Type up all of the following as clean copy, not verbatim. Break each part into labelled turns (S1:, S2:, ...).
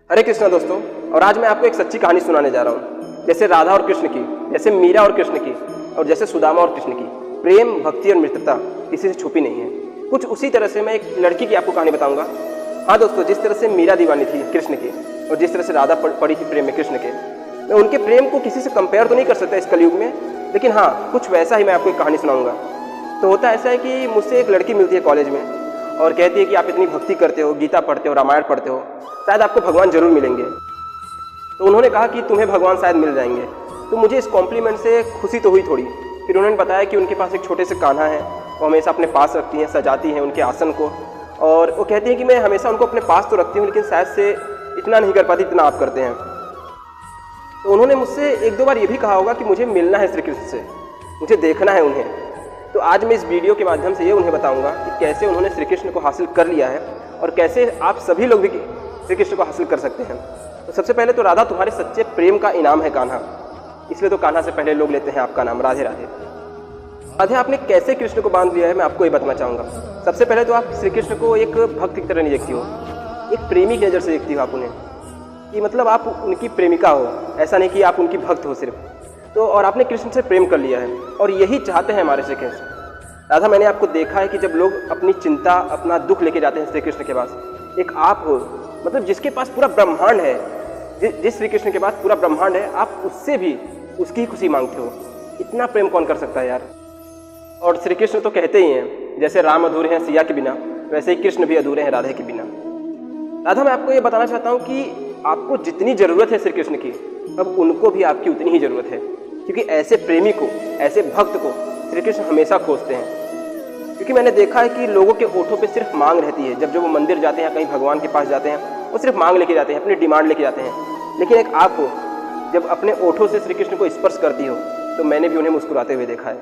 S1: हरे कृष्णा दोस्तों, और आज मैं आपको एक सच्ची कहानी सुनाने जा रहा हूँ। जैसे राधा और कृष्ण की, जैसे मीरा और कृष्ण की, और जैसे सुदामा और कृष्ण की प्रेम, भक्ति और मित्रता किसी से छुपी नहीं है। कुछ उसी तरह से मैं एक लड़की की आपको कहानी बताऊंगा। हाँ दोस्तों, जिस तरह से मीरा दीवानी थी कृष्ण की और जिस तरह से राधा पड़ी थी प्रेम में कृष्ण के, मैं उनके प्रेम को किसी से कंपेयर तो नहीं कर सकता इस कलयुग में, लेकिन हाँ कुछ वैसा ही मैं आपको एक कहानी सुनाऊंगा। तो होता ऐसा है कि मुझसे एक लड़की मिलती है कॉलेज में और कहती है कि आप इतनी भक्ति करते हो, गीता पढ़ते हो, रामायण पढ़ते हो, शायद आपको भगवान जरूर मिलेंगे। तो उन्होंने कहा कि तुम्हें भगवान शायद मिल जाएंगे। तो मुझे इस कॉम्प्लीमेंट से खुशी तो हुई थोड़ी। फिर उन्होंने बताया कि उनके पास एक छोटे से कान्हा है, वो हमेशा अपने पास रखती हैं, सजाती हैं उनके आसन को, और वो कहती हैं कि मैं हमेशा उनको अपने पास तो रखती हूँ, लेकिन शायद से इतना नहीं कर पाती जितना आप करते हैं। तो उन्होंने मुझसे एक दो बार ये भी कहा होगा कि मुझे मिलना है श्री कृष्ण से, मुझे देखना है उन्हें। तो आज मैं इस वीडियो के माध्यम से ये उन्हें बताऊंगा कि कैसे उन्होंने श्री कृष्ण को हासिल कर लिया है और कैसे आप सभी लोग भी श्री कृष्ण को हासिल कर सकते हैं। तो सबसे पहले तो राधा तुम्हारे सच्चे प्रेम का इनाम है कान्हा, इसलिए तो कान्हा से पहले लोग लेते हैं आपका नाम। राधे राधे। राधे, आपने कैसे कृष्ण को बांध लिया है मैं आपको ये बताना चाहूँगा। सबसे पहले तो आप श्री कृष्ण को एक भक्त की तरह नहीं देखती हो, एक प्रेमी की नज़र से देखती हो आप उन्हें, कि मतलब आप उनकी प्रेमिका हो, ऐसा नहीं कि आप उनकी भक्त हो सिर्फ। तो और आपने कृष्ण से प्रेम कर लिया है और यही चाहते हैं हमारे श्री कृष्ण। राधा, मैंने आपको देखा है कि जब लोग अपनी चिंता, अपना दुख लेके जाते हैं श्री कृष्ण के पास, एक आप हो, मतलब जिसके पास पूरा ब्रह्मांड है, जिस श्री कृष्ण के पास पूरा ब्रह्मांड है, आप उससे भी उसकी ही खुशी मांगते हो। इतना प्रेम कौन कर सकता है यार। और श्री कृष्ण तो कहते ही हैं, जैसे राम अधूरे हैं सिया के बिना, वैसे ही कृष्ण भी अधूरे हैं राधे के बिना। राधा, मैं आपको ये बताना चाहता हूँ कि आपको जितनी ज़रूरत है श्री कृष्ण की, अब उनको भी आपकी उतनी ही ज़रूरत है, क्योंकि ऐसे प्रेमी को, ऐसे भक्त को श्री कृष्ण हमेशा खोजते हैं। क्योंकि मैंने देखा है कि लोगों के ओठों पे सिर्फ मांग रहती है। जब वो मंदिर जाते हैं, कहीं भगवान के पास जाते हैं, वो सिर्फ मांग लेके जाते हैं, अपनी डिमांड लेके जाते हैं। लेकिन एक आप हो, जब अपने ओठों से श्री कृष्ण को स्पर्श करती हो, तो मैंने भी उन्हें मुस्कुराते हुए देखा है।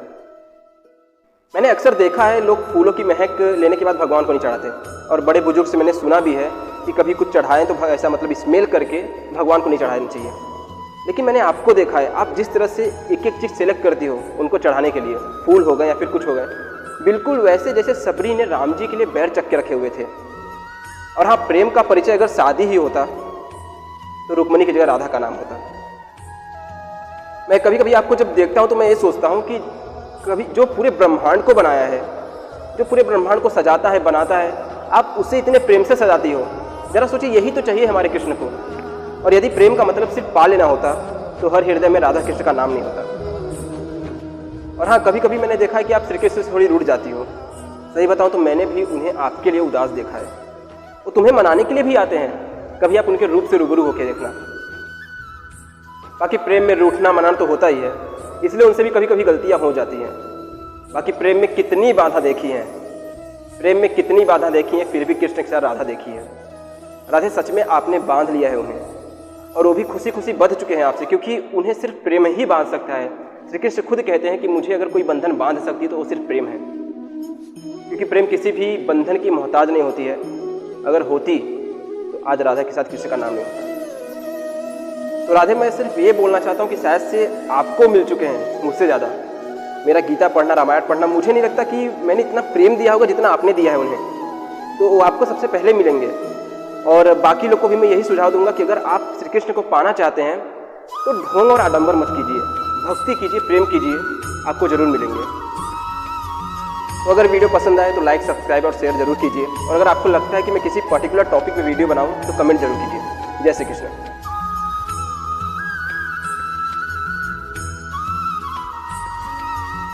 S1: मैंने अक्सर देखा है लोग फूलों की महक लेने के बाद भगवान को नहीं चढ़ाते, और बड़े बुजुर्ग से मैंने सुना भी है कि कभी कुछ चढ़ाएं तो ऐसा मतलब स्मेल करके भगवान को नहीं चढ़ाना चाहिए। लेकिन मैंने आपको देखा है, आप जिस तरह से एक एक चीज़ सेलेक्ट करती हो उनको चढ़ाने के लिए, फूल हो गए या फिर कुछ हो गए, बिल्कुल वैसे जैसे सबरी ने राम जी के लिए बैर चक्के रखे हुए थे। और हाँ, प्रेम का परिचय अगर शादी ही होता तो रुक्मणी की जगह राधा का नाम होता। मैं कभी कभी आपको जब देखता हूँ तो मैं ये सोचता हूँ कि कभी जो पूरे ब्रह्मांड को बनाया है, जो पूरे ब्रह्मांड को सजाता है, बनाता है, आप उसे इतने प्रेम से सजाती हो। जरा सोचिए, यही तो चाहिए हमारे कृष्ण को। और यदि प्रेम का मतलब सिर्फ पा लेना होता तो हर हृदय में राधा कृष्ण का नाम नहीं होता। और हाँ, कभी कभी मैंने देखा है कि आप श्री कृष्ण से थोड़ी रूठ जाती हो। सही बताऊं तो मैंने भी उन्हें आपके लिए उदास देखा है। वो तुम्हें मनाने के लिए भी आते हैं, कभी आप उनके रूप से रूबरू होकर देखना। बाकी प्रेम में रूठना मनाना तो होता ही है, इसलिए उनसे भी कभी कभी गलतियां हो जाती हैं। बाकी प्रेम में कितनी बाधा देखी है, प्रेम में कितनी बाधा देखी है, फिर भी कृष्ण के साथ राधा देखी है। राधे, सच में आपने बांध लिया है उन्हें, और वो भी खुशी खुशी बंध चुके हैं आपसे, क्योंकि उन्हें सिर्फ प्रेम ही बांध सकता है। श्री कृष्ण खुद कहते हैं कि मुझे अगर कोई बंधन बांध सकती है तो वो सिर्फ प्रेम है, क्योंकि प्रेम किसी भी बंधन की मोहताज नहीं होती है। अगर होती तो आज राधा के साथ कृष्ण का नाम नहीं होता। तो राधे, मैं सिर्फ ये बोलना चाहता हूँ कि शायद से आपको मिल चुके हैं मुझसे ज़्यादा। मेरा गीता पढ़ना, रामायण पढ़ना, मुझे नहीं लगता कि मैंने इतना प्रेम दिया होगा जितना आपने दिया है उन्हें। तो वो आपको सबसे पहले मिलेंगे। और बाकी लोग को भी मैं यही सुझाव दूंगा कि अगर आप श्री कृष्ण को पाना चाहते हैं तो ढोंग और आडंबर मत कीजिए, भक्ति कीजिए, प्रेम कीजिए, आपको जरूर मिलेंगे। तो अगर वीडियो पसंद आए तो लाइक, सब्सक्राइब और शेयर जरूर कीजिए। और अगर आपको लगता है कि मैं किसी पर्टिकुलर टॉपिक पे वीडियो बनाऊं तो कमेंट जरूर कीजिए। जय श्री कृष्ण।